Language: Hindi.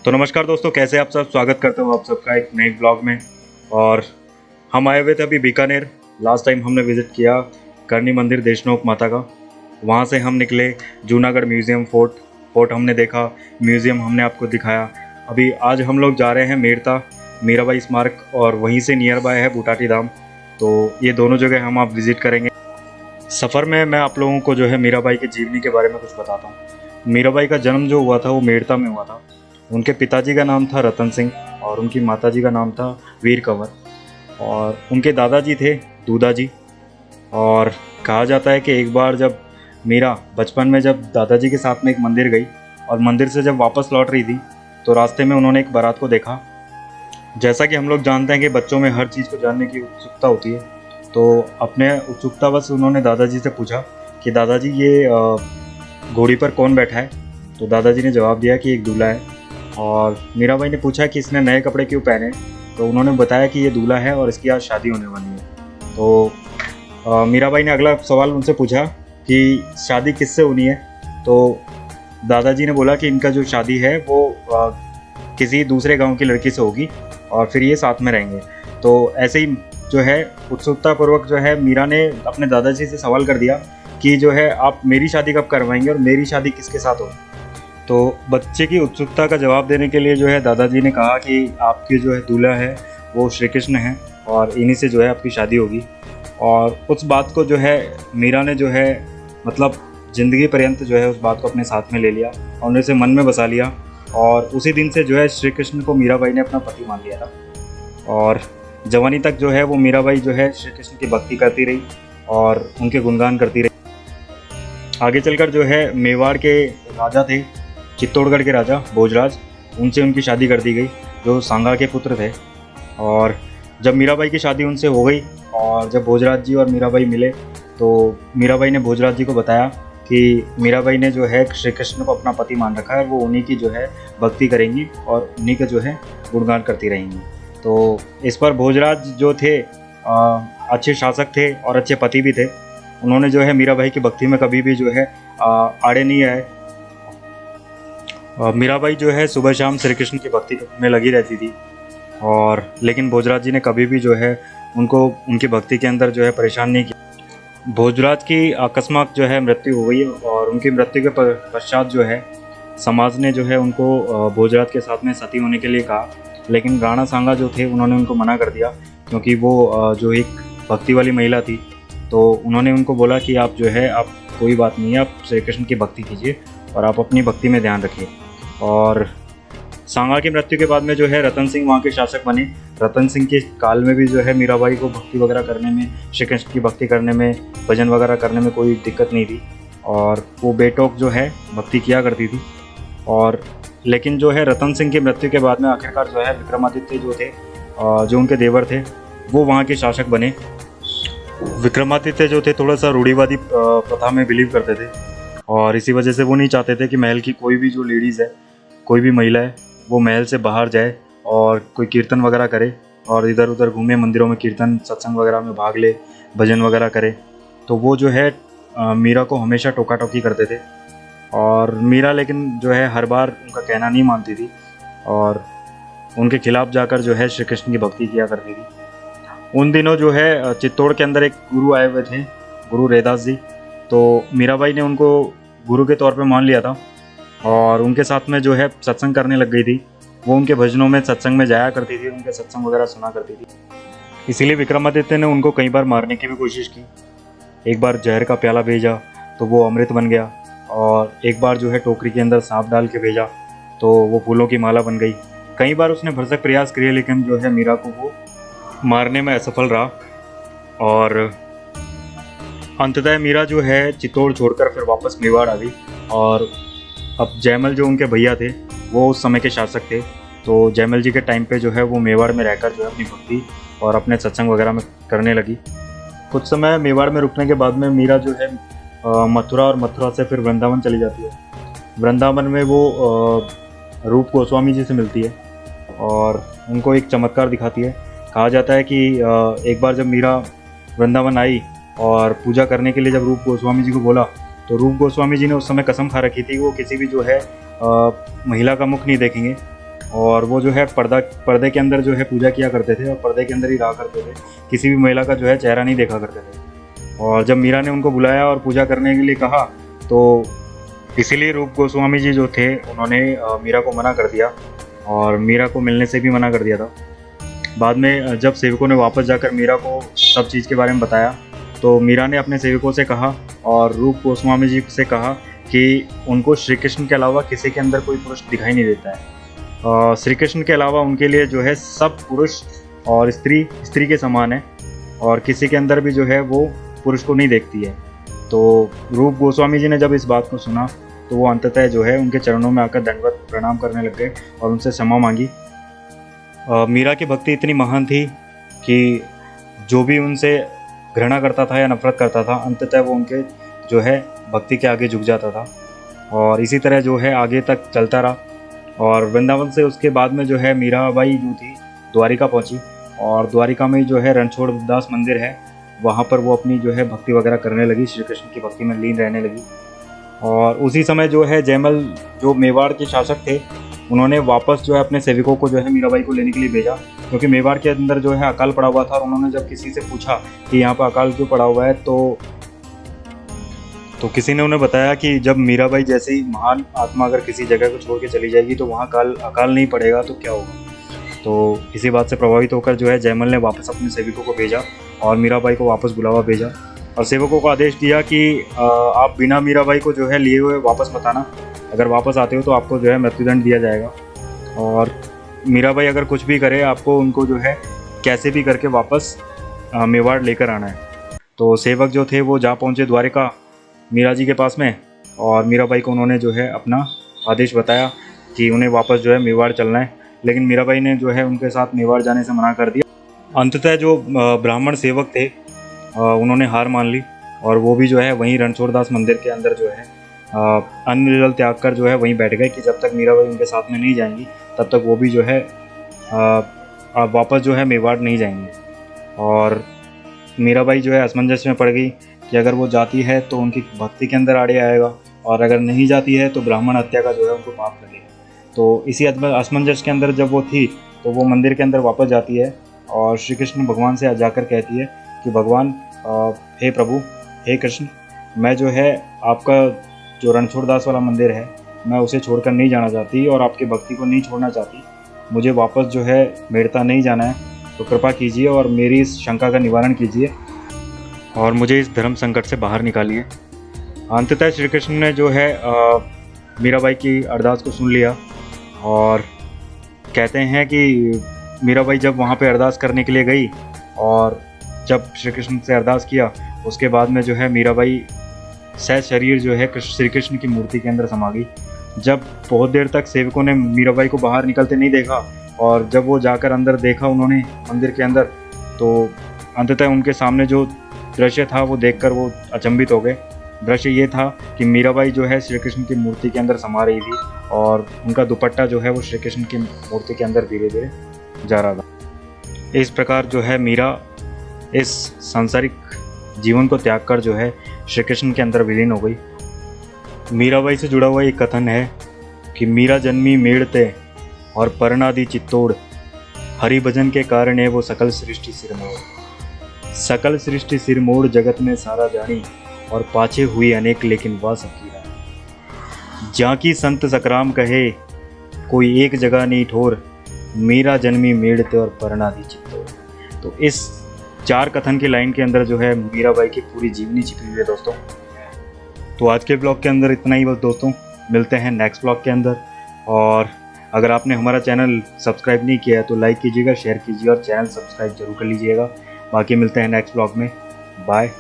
तो नमस्कार दोस्तों, कैसे आप सब। स्वागत करता हूँ आप सबका एक नए ब्लॉग में। और हम आए हुए थे अभी बीकानेर। लास्ट टाइम हमने विज़िट किया करनी मंदिर देशनोक माता का। वहाँ से हम निकले जूनागढ़ म्यूज़ियम, फोर्ट हमने देखा, म्यूज़ियम हमने आपको दिखाया। अभी आज हम लोग जा रहे हैं मेड़ता मीराबाई स्मारक, और वहीं से नियर बाय है बूटाटी धाम। तो ये दोनों जगह हम आप विज़िट करेंगे। सफ़र में मैं आप लोगों को जो है मीराबाई की जीवनी के बारे में कुछ बताता हूँ। मीराबाई का जन्म जो हुआ था वो मेड़ता में हुआ था। उनके पिताजी का नाम था रतन सिंह और उनकी माताजी का नाम था वीर कंवर, और उनके दादाजी थे दूधा जी। और कहा जाता है कि एक बार जब मीरा बचपन में जब दादाजी के साथ में एक मंदिर गई और मंदिर से जब वापस लौट रही थी तो रास्ते में उन्होंने एक बारात को देखा। जैसा कि हम लोग जानते हैं कि बच्चों में हर चीज़ को जानने की उत्सुकता होती है, तो अपने उत्सुकतावश उन्होंने दादाजी से पूछा कि दादाजी ये घोड़ी पर कौन बैठा है। तो दादाजी ने जवाब दिया कि एक दूल्हा है। और मीराबाई ने पूछा कि इसने नए कपड़े क्यों पहने, तो उन्होंने बताया कि ये दूल्हा है और इसकी आज शादी होने वाली है। तो मीराबाई ने अगला सवाल उनसे पूछा कि शादी किससे होनी है। तो दादाजी ने बोला कि इनका जो शादी है वो किसी दूसरे गांव की लड़की से होगी और फिर ये साथ में रहेंगे। तो ऐसे ही जो है उत्सुकतापूर्वक जो है मीरा ने अपने दादाजी से सवाल कर दिया कि जो है आप मेरी शादी कब करवाएंगे और मेरी शादी किसके साथ होगी। तो बच्चे की उत्सुकता का जवाब देने के लिए जो है दादाजी ने कहा कि आपकी जो है दूल्हा है वो श्री कृष्ण है और इन्हीं से जो है आपकी शादी होगी। और उस बात को जो है मीरा ने जो है मतलब ज़िंदगी पर्यंत जो है उस बात को अपने साथ में ले लिया और उसे मन में बसा लिया। और उसी दिन से जो है श्री कृष्ण को मीराबाई ने अपना पति मान लिया था। और जवानी तक जो है वो मीराबाई जो है श्री कृष्ण की भक्ति करती रही और उनके गुणगान करती रही। आगे चलकर जो है मेवाड़ के राजा थे, चित्तौड़गढ़ के राजा भोजराज, उनसे उनकी शादी कर दी गई, जो सांगा के पुत्र थे। और जब मीराबाई की शादी उनसे हो गई और जब भोजराज जी और मीराबाई मिले तो मीराबाई ने भोजराज जी को बताया कि मीराबाई ने जो है श्री कृष्ण को अपना पति मान रखा है, वो उन्हीं की जो है भक्ति करेंगी और उन्हीं का जो है गुणगान करती रहेंगी। तो इस पर भोजराज जो थे अच्छे शासक थे और अच्छे पति भी थे। उन्होंने जो है मीराबाई की भक्ति में कभी भी जो है आड़े नहीं आए। मीराबाई जो है सुबह शाम श्री कृष्ण की भक्ति में लगी रहती थी, और लेकिन भोजराज जी ने कभी भी जो है उनको उनकी भक्ति के अंदर जो है परेशान नहीं किया। भोजराज की अकस्मात जो है मृत्यु हो गई और उनकी मृत्यु के पश्चात जो है समाज ने जो है उनको भोजराज के साथ में सती होने के लिए कहा, लेकिन राणा सांगा जो थे उन्होंने उनको मना कर दिया, क्योंकि वो जो एक भक्ति वाली महिला थी। तो उन्होंने उनको बोला कि आप जो है आप कोई बात नहीं है, आप श्री कृष्ण की भक्ति कीजिए और आप अपनी भक्ति में ध्यान रखिए। और सांगा की मृत्यु के बाद में जो है रतन सिंह वहाँ के शासक बने। रतन सिंह के काल में भी जो है मीराबाई को भक्ति वगैरह करने में, श्री कृष्ण की भक्ति करने में, भजन वगैरह करने में कोई दिक्कत नहीं थी और वो बेटोक जो है भक्ति किया करती थी। और लेकिन जो है रतन सिंह की मृत्यु के बाद में आखिरकार जो है विक्रमादित्य जो थे, जो उनके देवर थे, वो वहाँ के शासक बने। विक्रमादित्य जो थे थोड़ा सा रूढ़िवादी प्रथा में बिलीव करते थे और इसी वजह से वो नहीं चाहते थे कि महल की कोई भी जो लेडीज़ है, कोई भी महिला है, वो महल से बाहर जाए और कोई कीर्तन वगैरह करे और इधर उधर घूमे, मंदिरों में कीर्तन सत्संग वगैरह में भाग ले, भजन वगैरह करे। तो वो जो है मीरा को हमेशा टोका टोकी करते थे। और मीरा लेकिन जो है हर बार उनका कहना नहीं मानती थी और उनके खिलाफ जाकर जो है श्री कृष्ण की भक्ति किया करती थी। उन दिनों जो है चित्तौड़ के अंदर एक गुरु आए हुए थे, गुरु रैदास जी। तो मीराबाई ने उनको गुरु के तौर पे मान लिया था और उनके साथ में जो है सत्संग करने लग गई थी। वो उनके भजनों में सत्संग में जाया करती थी, उनके सत्संग वगैरह सुना करती थी। इसीलिए विक्रमादित्य ने उनको कई बार मारने की भी कोशिश की। एक बार जहर का प्याला भेजा तो वो अमृत बन गया, और एक बार जो है टोकरी के अंदर सांप डाल के भेजा तो वो फूलों की माला बन गई। कई बार उसने भरसक प्रयास किए, लेकिन जो है मीरा को वो मारने में असफल रहा। और अंततः मीरा जो है चित्तौड़ छोड़कर फिर वापस मेवाड़ आ गई। और अब जयमल जो उनके भैया थे वो उस समय के शासक थे, तो जयमल जी के टाइम पे जो है वो मेवाड़ में रहकर जो है अपनी भक्ति और अपने सत्संग वगैरह में करने लगी। कुछ समय मेवाड़ में रुकने के बाद में मीरा जो है मथुरा और मथुरा से फिर वृंदावन चली जाती है। वृंदावन में वो रूप गोस्वामी जी से मिलती है और उनको एक चमत्कार दिखाती है। कहा जाता है कि एक बार जब मीरा वृंदावन आई और पूजा करने के लिए जब रूप गोस्वामी जी को बोला, तो रूप गोस्वामी जी ने उस समय कसम खा रखी थी वो किसी भी जो है महिला का मुख नहीं देखेंगे। और वो जो है पर्दे के अंदर जो है पूजा किया करते थे और पर्दे के अंदर ही रहा करते थे, किसी भी महिला का जो है चेहरा नहीं देखा करते थे। और जब मीरा ने उनको बुलाया और पूजा करने के लिए कहा तो इसीलिए रूप गोस्वामी जी जो थे उन्होंने मीरा को मना कर दिया और मीरा को मिलने से भी मना कर दिया था। बाद में जब सेवकों ने वापस जाकर मीरा को सब चीज़ के बारे में बताया तो मीरा ने अपने सेवकों से कहा और रूप गोस्वामी जी से कहा कि उनको श्री कृष्ण के अलावा किसी के अंदर कोई पुरुष दिखाई नहीं देता है। श्री कृष्ण के अलावा उनके लिए जो है सब पुरुष और स्त्री के समान है और किसी के अंदर भी जो है वो पुरुष को नहीं देखती है। तो रूप गोस्वामी जी ने जब इस बात को सुना तो वो अंततः जो है उनके चरणों में आकर दंडवत प्रणाम करने लग गए और उनसे क्षमा मांगी। मीरा की भक्ति इतनी महान थी कि जो भी उनसे घृणा करता था या नफरत करता था अंततः वो उनके जो है भक्ति के आगे झुक जाता था और इसी तरह जो है आगे तक चलता रहा। और वृंदावन से उसके बाद में जो है मीराबाई जो थी द्वारिका पहुंची और द्वारिका में जो है रणछोड़ दास मंदिर है वहाँ पर वो अपनी जो है भक्ति वगैरह करने लगी, श्री कृष्ण की भक्ति में लीन रहने लगी। और उसी समय जो है जयमल जो मेवाड़ के शासक थे उन्होंने वापस जो है अपने सेवकों को जो है मीराबाई को लेने के लिए भेजा, क्योंकि मेवाड़ के अंदर जो है अकाल पड़ा हुआ था। और उन्होंने जब किसी से पूछा कि यहाँ पर अकाल क्यों पड़ा हुआ है तो किसी ने उन्हें बताया कि जब मीराबाई जैसी महान आत्मा अगर किसी जगह को छोड़ के चली जाएगी तो वहाँ अकाल नहीं पड़ेगा तो क्या होगा। तो इसी बात से प्रभावित होकर जो है जयमल ने वापस अपने सेवकों को भेजा और मीराबाई को वापस बुलावा भेजा और सेवकों को आदेश दिया कि आप बिना मीराबाई को जो है लिए हुए वापस मत आना, अगर वापस आते हो तो आपको जो है मृत्युदंड दिया जाएगा और मीराबाई अगर कुछ भी करे आपको उनको जो है कैसे भी करके वापस मेवाड़ लेकर आना है। तो सेवक जो थे वो जा पहुँचे द्वारिका मीरा जी के पास में और मीराबाई को उन्होंने जो है अपना आदेश बताया कि उन्हें वापस जो है मेवाड़ चलना है, लेकिन मीराबाई ने जो है उनके साथ मेवाड़ जाने से मना कर दिया। अंततः जो ब्राह्मण सेवक थे उन्होंने हार मान ली और वो भी जो है वहीं रणछोड़ दास मंदिर के अंदर जो है अन्न जल त्याग कर जो है वहीं बैठ गए कि जब तक मीराबाई उनके साथ में नहीं जाएंगी तब तक वो भी जो है वापस जो है मेवाड़ नहीं जाएंगे। और मीराबाई जो है असमंजस में पड़ गई कि अगर वो जाती है तो उनकी भक्ति के अंदर आड़े आएगा और अगर नहीं जाती है तो ब्राह्मण हत्या का जो है उनको पाप लगेगा। तो इसी असमंजस के अंदर जब वो थी तो वो मंदिर के अंदर वापस जाती है और श्री कृष्ण भगवान से जाकर कहती है कि भगवान हे प्रभु हे कृष्ण, मैं जो है आपका जो रणछोड़ दास वाला मंदिर है मैं उसे छोड़कर नहीं जाना चाहती और आपकी भक्ति को नहीं छोड़ना चाहती, मुझे वापस जो है मेड़ता नहीं जाना है, तो कृपा कीजिए और मेरी इस शंका का निवारण कीजिए और मुझे इस धर्म संकट से बाहर निकालिए। अंततः श्री कृष्ण ने जो है मीराबाई की अरदास को सुन लिया और कहते हैं कि मीराबाई जब वहाँ पे अरदास करने के लिए गई और जब श्री कृष्ण से अरदास किया उसके बाद में जो है मीराबाई सह शरीर जो है श्री कृष्ण की मूर्ति के अंदर समा गई। जब बहुत देर तक सेवकों ने मीराबाई को बाहर निकलते नहीं देखा और जब वो जाकर अंदर देखा उन्होंने मंदिर के अंदर तो अंततः उनके सामने जो दृश्य था वो देखकर वो अचंभित हो गए। दृश्य ये था कि मीराबाई जो है श्री कृष्ण की मूर्ति के अंदर समा रही थी और उनका दुपट्टा जो है वो श्री कृष्ण की मूर्ति के अंदर धीरे धीरे जा रहा था। इस प्रकार जो है मीरा इस सांसारिक जीवन को त्याग कर जो है श्री कृष्ण के अंदर विलीन हो गई। मीराबाई से जुड़ा हुआ एक कथन है कि मीरा जन्मी मेड़ते और परनादि चित्तोड़, हरि भजन के कारण वो सकल सृष्टि सिरमोड़। सकल सृष्टि सिरमोड़ जगत में सारा जानी और पाछे हुई अनेक लेकिन वह सबकी रानी। जाकी संत सकराम कहे कोई एक जगह नहीं ठोर, मीरा जन्मी मेड़ते और परनादि चित्तोड़। तो इस 4 कथन की लाइन के अंदर जो है मीराबाई की पूरी जीवनी छिपी हुई है दोस्तों। तो आज के ब्लॉग के अंदर इतना ही बस दोस्तों, मिलते हैं नेक्स्ट ब्लॉग के अंदर। और अगर आपने हमारा चैनल सब्सक्राइब नहीं किया है तो लाइक कीजिएगा, शेयर कीजिए और चैनल सब्सक्राइब जरूर कर लीजिएगा। बाकी मिलते हैं नेक्स्ट ब्लॉग में। बाय।